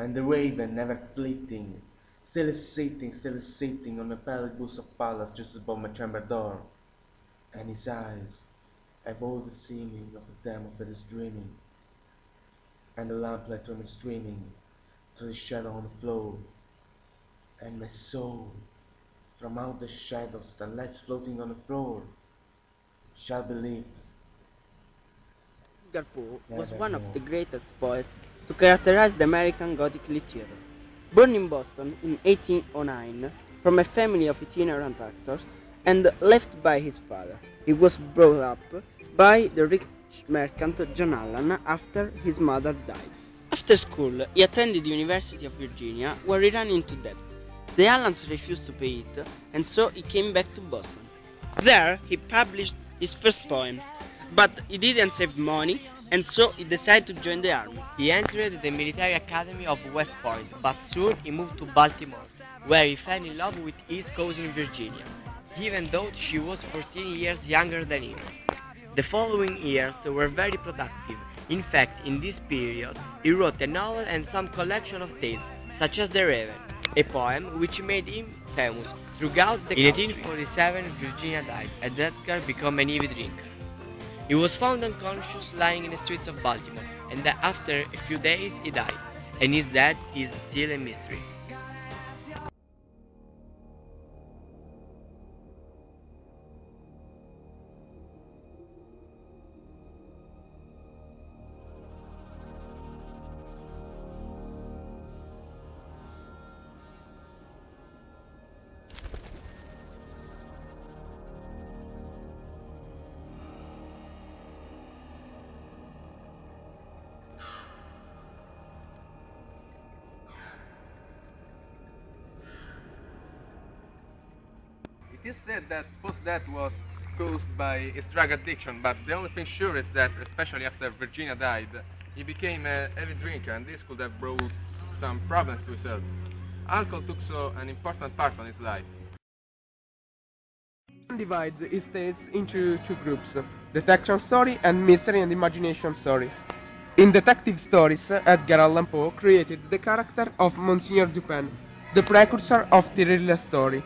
and the raven never fleeting, still is sitting on a pale bust of Pallas just above my chamber door, and his eyes have all the seeming of a demos that is dreaming, and the lamplight from is streaming through the shadow on the floor, and my soul, from out the shadows that lies floating on the floor, shall be lived Edgar Poe was one of nevermore. the greatest poets to characterize the American Gothic literature. Born in Boston in 1809 from a family of itinerant actors and left by his father, he was brought up by the rich merchant John Allan after his mother died. After school, he attended the University of Virginia, where he ran into debt. The Allans refused to pay it, and so he came back to Boston. There, he published his first poems, but he didn't save money, and so he decided to join the army. He entered the military academy of West Point, but soon he moved to Baltimore, where he fell in love with his cousin Virginia, even though she was 14 years younger than him. The following years were very productive. In fact, in this period, he wrote a novel and some collection of tales, such as The Raven, a poem which made him famous throughout the country. In 1847, Virginia died, and Edgar became an avid drinker. He was found unconscious lying in the streets of Baltimore, and after a few days he died, and his death is still a mystery. It is said that Poe's death was caused by his drug addiction, but the only thing sure is that, especially after Virginia died, he became a heavy drinker, and this could have brought some problems to his health. Alcohol took so an important part on his life. Divide his tales into two groups, detection story and mystery and imagination story. In detective stories, Edgar Allan Poe created the character of Monsieur Dupin, the precursor of the thriller story.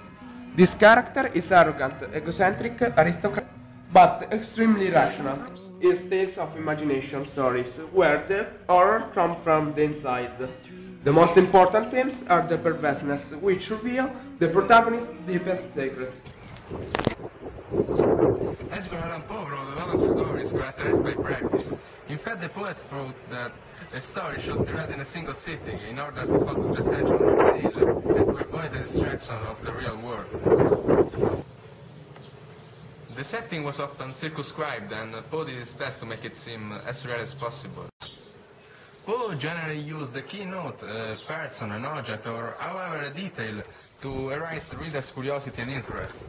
This character is arrogant, egocentric, aristocratic, but extremely rational. His tales of imagination stories, where the horror comes from the inside. The most important themes are the perverseness, which reveal the protagonist's deepest secrets. Edgar Allan Poe wrote a lot of stories characterized by brevity. In fact, the poet thought that a story should be read in a single sitting in order to focus the attention on the tale and to avoid the distraction of the real world. The setting was often circumscribed, and Poe did his best to make it seem as real as possible. Poe generally used the keynote, person, an object, or however a detail to arouse the reader's curiosity and interest.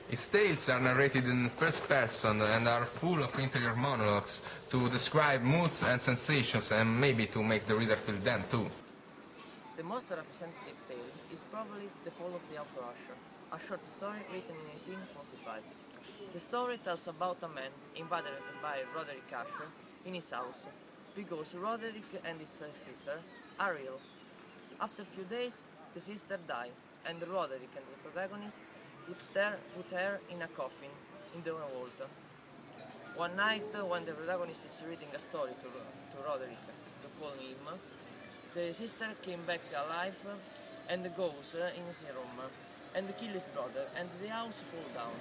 His tales are narrated in first person and are full of interior monologues to describe moods and sensations and maybe to make the reader feel them too. The most representative tale is probably The Fall of the House of Usher, a short story written in 1845. The story tells about a man invaded by Roderick Usher in his house because Roderick and his sister are ill. After a few days, the sister died, and Roderick and the protagonist put her in a coffin in the vault. One night, when the protagonist is reading a story to Roderick to call him, the sister came back alive and goes in his room and kills his brother, and the house falls down.